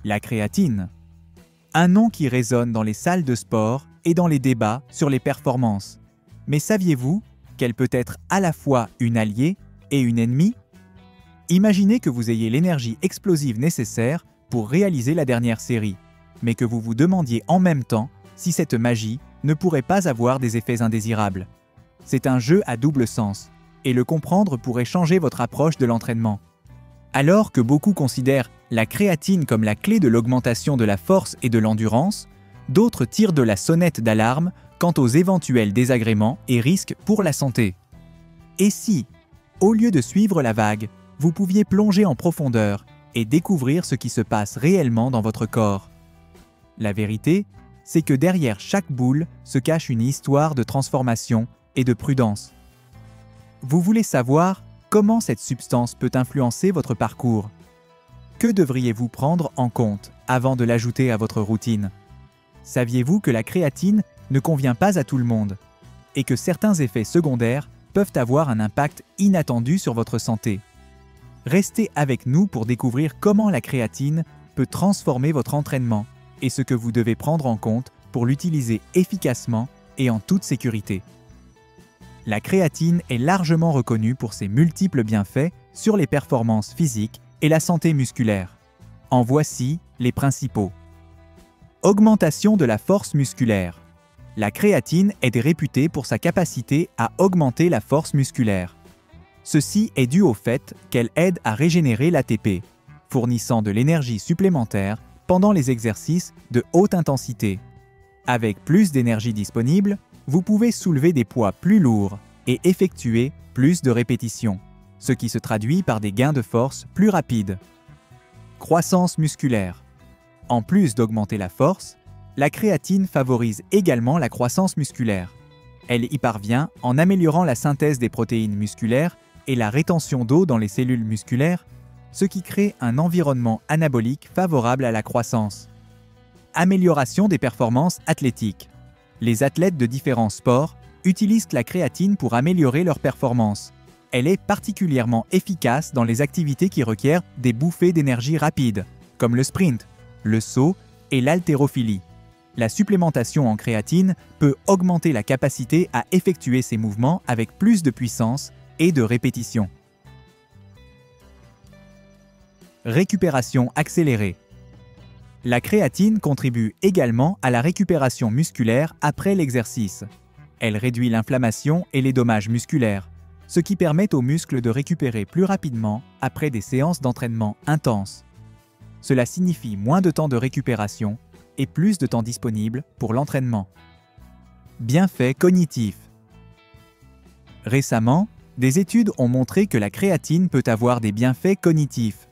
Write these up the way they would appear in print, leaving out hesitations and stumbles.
La créatine. Un nom qui résonne dans les salles de sport et dans les débats sur les performances. Mais saviez-vous qu'elle peut être à la fois une alliée et une ennemie? Imaginez que vous ayez l'énergie explosive nécessaire pour réaliser la dernière série, mais que vous vous demandiez en même temps si cette magie ne pourrait pas avoir des effets indésirables. C'est un jeu à double sens, et le comprendre pourrait changer votre approche de l'entraînement. Alors que beaucoup considèrent la créatine comme la clé de l'augmentation de la force et de l'endurance, d'autres tirent de la sonnette d'alarme quant aux éventuels désagréments et risques pour la santé. Et si, au lieu de suivre la vague, vous pouviez plonger en profondeur et découvrir ce qui se passe réellement dans votre corps? La vérité, c'est que derrière chaque boule se cache une histoire de transformation et de prudence. Vous voulez savoir comment cette substance peut influencer votre parcours? Que devriez-vous prendre en compte avant de l'ajouter à votre routine? Saviez-vous que la créatine ne convient pas à tout le monde et que certains effets secondaires peuvent avoir un impact inattendu sur votre santé? Restez avec nous pour découvrir comment la créatine peut transformer votre entraînement et ce que vous devez prendre en compte pour l'utiliser efficacement et en toute sécurité. La créatine est largement reconnue pour ses multiples bienfaits sur les performances physiques et la santé musculaire. En voici les principaux. Augmentation de la force musculaire. La créatine est réputée pour sa capacité à augmenter la force musculaire. Ceci est dû au fait qu'elle aide à régénérer l'ATP, fournissant de l'énergie supplémentaire pendant les exercices de haute intensité. Avec plus d'énergie disponible, vous pouvez soulever des poids plus lourds et effectuer plus de répétitions, ce qui se traduit par des gains de force plus rapides. Croissance musculaire. En plus d'augmenter la force, la créatine favorise également la croissance musculaire. Elle y parvient en améliorant la synthèse des protéines musculaires et la rétention d'eau dans les cellules musculaires, ce qui crée un environnement anabolique favorable à la croissance. Amélioration des performances athlétiques. Les athlètes de différents sports utilisent la créatine pour améliorer leurs performances. Elle est particulièrement efficace dans les activités qui requièrent des bouffées d'énergie rapides, comme le sprint, le saut et l'haltérophilie. La supplémentation en créatine peut augmenter la capacité à effectuer ces mouvements avec plus de puissance et de répétition. Récupération accélérée. La créatine contribue également à la récupération musculaire après l'exercice. Elle réduit l'inflammation et les dommages musculaires, ce qui permet aux muscles de récupérer plus rapidement après des séances d'entraînement intenses. Cela signifie moins de temps de récupération et plus de temps disponible pour l'entraînement. Bienfaits cognitifs. Récemment, des études ont montré que la créatine peut avoir des bienfaits cognitifs.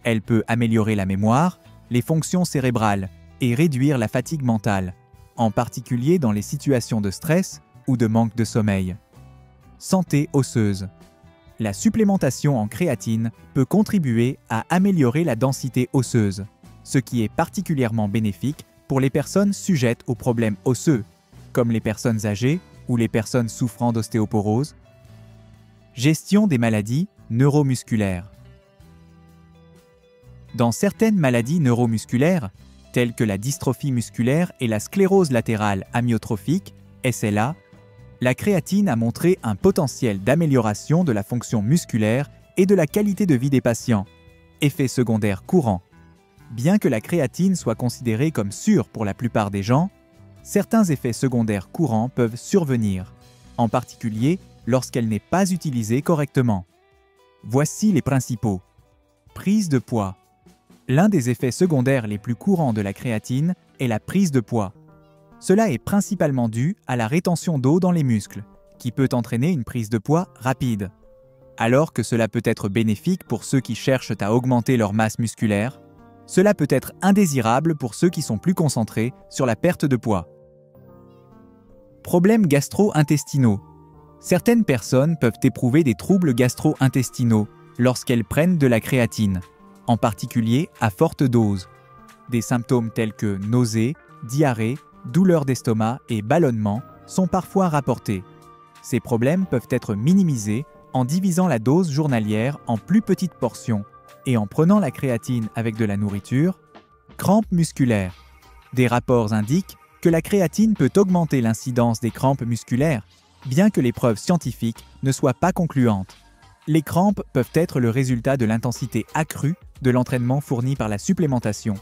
Elle peut améliorer la mémoire, les fonctions cérébrales et réduire la fatigue mentale, en particulier dans les situations de stress ou de manque de sommeil. Santé osseuse. La supplémentation en créatine peut contribuer à améliorer la densité osseuse, ce qui est particulièrement bénéfique pour les personnes sujettes aux problèmes osseux, comme les personnes âgées ou les personnes souffrant d'ostéoporose. Gestion des maladies neuromusculaires. Dans certaines maladies neuromusculaires, telles que la dystrophie musculaire et la sclérose latérale amyotrophique, SLA, la créatine a montré un potentiel d'amélioration de la fonction musculaire et de la qualité de vie des patients. Effet secondaire courant. Bien que la créatine soit considérée comme sûre pour la plupart des gens, certains effets secondaires courants peuvent survenir, en particulier lorsqu'elle n'est pas utilisée correctement. Voici les principaux. Prise de poids. L'un des effets secondaires les plus courants de la créatine est la prise de poids. Cela est principalement dû à la rétention d'eau dans les muscles, qui peut entraîner une prise de poids rapide. Alors que cela peut être bénéfique pour ceux qui cherchent à augmenter leur masse musculaire, cela peut être indésirable pour ceux qui sont plus concentrés sur la perte de poids. Problèmes gastro-intestinaux. Certaines personnes peuvent éprouver des troubles gastro-intestinaux lorsqu'elles prennent de la créatine, en particulier à forte dose. Des symptômes tels que nausées, diarrhée, douleurs d'estomac et ballonnement sont parfois rapportés. Ces problèmes peuvent être minimisés en divisant la dose journalière en plus petites portions et en prenant la créatine avec de la nourriture, Crampes musculaires. Des rapports indiquent que la créatine peut augmenter l'incidence des crampes musculaires, bien que les preuves scientifiques ne soient pas concluantes. Les crampes peuvent être le résultat de l'intensité accrue de l'entraînement fourni par la supplémentation,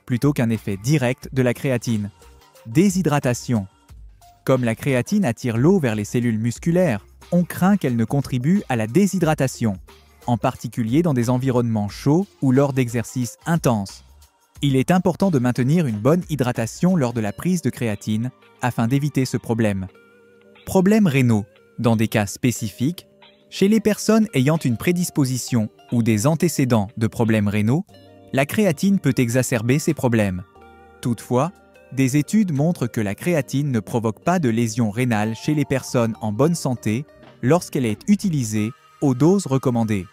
plutôt qu'un effet direct de la créatine. Déshydratation. Comme la créatine attire l'eau vers les cellules musculaires, on craint qu'elle ne contribue à la déshydratation, en particulier dans des environnements chauds ou lors d'exercices intenses. Il est important de maintenir une bonne hydratation lors de la prise de créatine afin d'éviter ce problème. Problèmes rénaux. Dans des cas spécifiques, chez les personnes ayant une prédisposition ou des antécédents de problèmes rénaux, la créatine peut exacerber ces problèmes. Toutefois, des études montrent que la créatine ne provoque pas de lésions rénales chez les personnes en bonne santé lorsqu'elle est utilisée aux doses recommandées.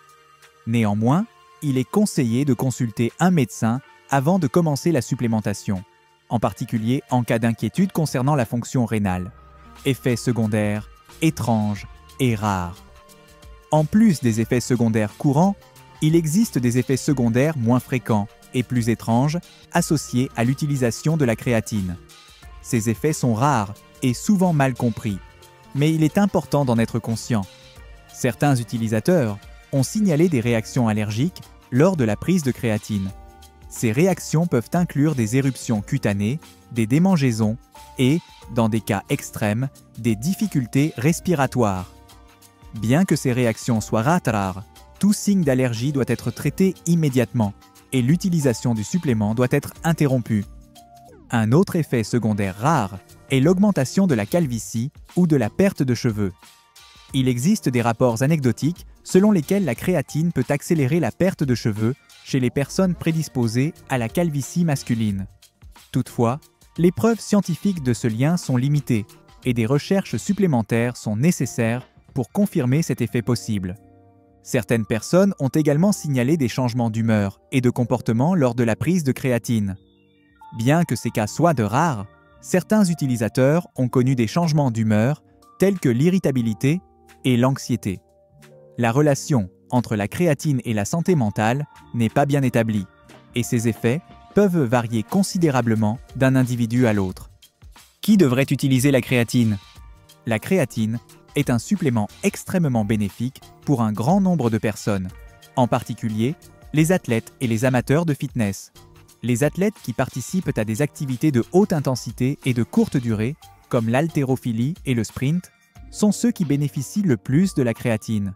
Néanmoins, il est conseillé de consulter un médecin avant de commencer la supplémentation, en particulier en cas d'inquiétude concernant la fonction rénale. Effets secondaires étranges et rares. En plus des effets secondaires courants, il existe des effets secondaires moins fréquents et plus étranges associés à l'utilisation de la créatine. Ces effets sont rares et souvent mal compris, mais il est important d'en être conscient. Certains utilisateurs ont signalé des réactions allergiques lors de la prise de créatine. Ces réactions peuvent inclure des éruptions cutanées, des démangeaisons et, dans des cas extrêmes, des difficultés respiratoires. Bien que ces réactions soient rares, tout signe d'allergie doit être traité immédiatement et l'utilisation du supplément doit être interrompue. Un autre effet secondaire rare est l'augmentation de la calvitie ou de la perte de cheveux. Il existe des rapports anecdotiques selon lesquels la créatine peut accélérer la perte de cheveux chez les personnes prédisposées à la calvitie masculine. Toutefois, les preuves scientifiques de ce lien sont limitées et des recherches supplémentaires sont nécessaires pour confirmer cet effet possible. Certaines personnes ont également signalé des changements d'humeur et de comportement lors de la prise de créatine. Bien que ces cas soient de rares, certains utilisateurs ont connu des changements d'humeur tels que l'irritabilité et l'anxiété. La relation entre la créatine et la santé mentale n'est pas bien établie, et ces effets peuvent varier considérablement d'un individu à l'autre. Qui devrait utiliser la créatine? La créatine est un supplément extrêmement bénéfique pour un grand nombre de personnes, en particulier les athlètes et les amateurs de fitness. Les athlètes qui participent à des activités de haute intensité et de courte durée, comme l'haltérophilie et le sprint, sont ceux qui bénéficient le plus de la créatine.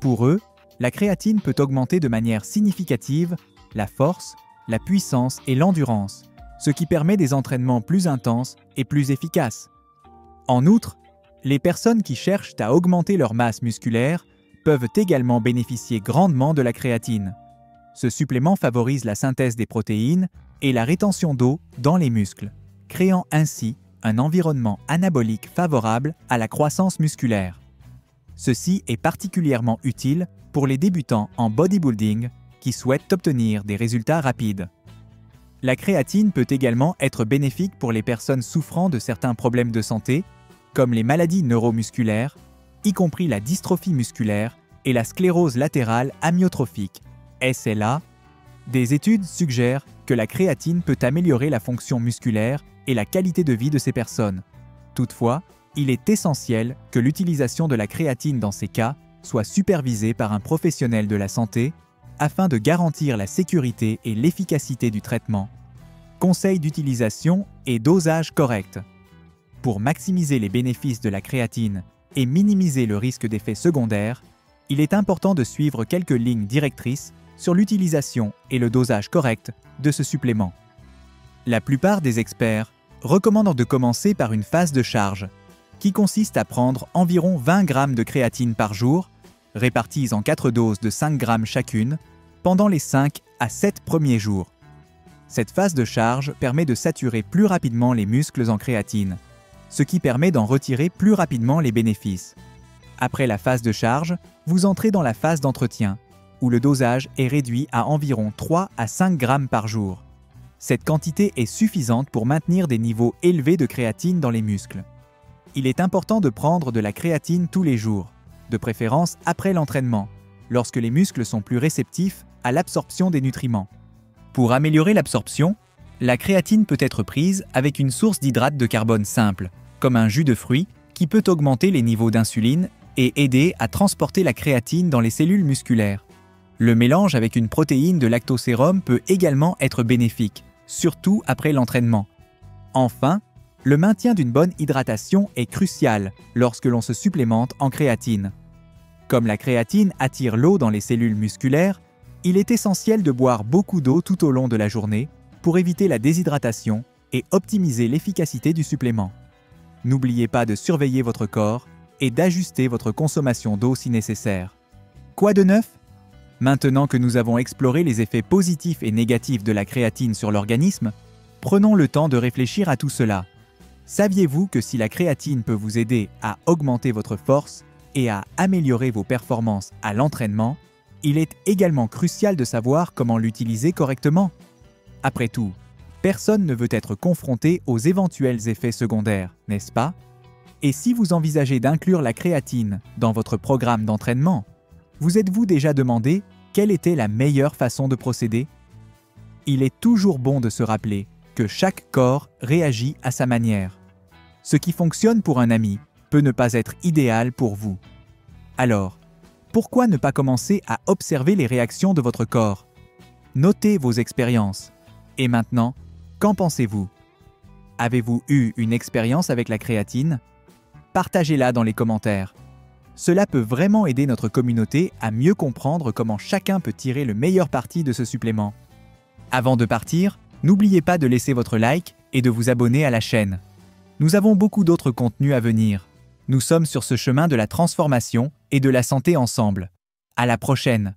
Pour eux, la créatine peut augmenter de manière significative la force, la puissance et l'endurance, ce qui permet des entraînements plus intenses et plus efficaces. En outre, les personnes qui cherchent à augmenter leur masse musculaire peuvent également bénéficier grandement de la créatine. Ce supplément favorise la synthèse des protéines et la rétention d'eau dans les muscles, créant ainsi un environnement anabolique favorable à la croissance musculaire. Ceci est particulièrement utile pour les débutants en bodybuilding qui souhaitent obtenir des résultats rapides. La créatine peut également être bénéfique pour les personnes souffrant de certains problèmes de santé, comme les maladies neuromusculaires, y compris la dystrophie musculaire et la sclérose latérale amyotrophique, SLA. Des études suggèrent que la créatine peut améliorer la fonction musculaire et la qualité de vie de ces personnes. Toutefois, il est essentiel que l'utilisation de la créatine dans ces cas soit supervisée par un professionnel de la santé afin de garantir la sécurité et l'efficacité du traitement. Conseils d'utilisation et dosage correct. Pour maximiser les bénéfices de la créatine et minimiser le risque d'effets secondaires, il est important de suivre quelques lignes directrices sur l'utilisation et le dosage correct de ce supplément. La plupart des experts recommandent de commencer par une phase de charge, qui consiste à prendre environ 20 g de créatine par jour, réparties en 4 doses de 5 g chacune, pendant les 5 à 7 premiers jours. Cette phase de charge permet de saturer plus rapidement les muscles en créatine, ce qui permet d'en retirer plus rapidement les bénéfices. Après la phase de charge, vous entrez dans la phase d'entretien, où le dosage est réduit à environ 3 à 5 g par jour. Cette quantité est suffisante pour maintenir des niveaux élevés de créatine dans les muscles. Il est important de prendre de la créatine tous les jours, de préférence après l'entraînement, lorsque les muscles sont plus réceptifs à l'absorption des nutriments. Pour améliorer l'absorption, La créatine peut être prise avec une source d'hydrate de carbone simple, comme un jus de fruits, qui peut augmenter les niveaux d'insuline et aider à transporter la créatine dans les cellules musculaires. Le mélange avec une protéine de lactosérum peut également être bénéfique, surtout après l'entraînement. Enfin, le maintien d'une bonne hydratation est crucial lorsque l'on se supplémente en créatine. Comme la créatine attire l'eau dans les cellules musculaires, il est essentiel de boire beaucoup d'eau tout au long de la journée pour éviter la déshydratation et optimiser l'efficacité du supplément. N'oubliez pas de surveiller votre corps et d'ajuster votre consommation d'eau si nécessaire. Quoi de neuf? Maintenant que nous avons exploré les effets positifs et négatifs de la créatine sur l'organisme, prenons le temps de réfléchir à tout cela. Saviez-vous que si la créatine peut vous aider à augmenter votre force et à améliorer vos performances à l'entraînement, il est également crucial de savoir comment l'utiliser correctement? Après tout, personne ne veut être confronté aux éventuels effets secondaires, n'est-ce pas? Et si vous envisagez d'inclure la créatine dans votre programme d'entraînement, vous êtes-vous déjà demandé quelle était la meilleure façon de procéder? Il est toujours bon de se rappeler que chaque corps réagit à sa manière. Ce qui fonctionne pour un ami peut ne pas être idéal pour vous. Alors, pourquoi ne pas commencer à observer les réactions de votre corps? Notez vos expériences. Et maintenant, qu'en pensez-vous? Avez-vous eu une expérience avec la créatine? Partagez-la dans les commentaires. Cela peut vraiment aider notre communauté à mieux comprendre comment chacun peut tirer le meilleur parti de ce supplément. Avant de partir, n'oubliez pas de laisser votre like et de vous abonner à la chaîne. Nous avons beaucoup d'autres contenus à venir. Nous sommes sur ce chemin de la transformation et de la santé ensemble. À la prochaine!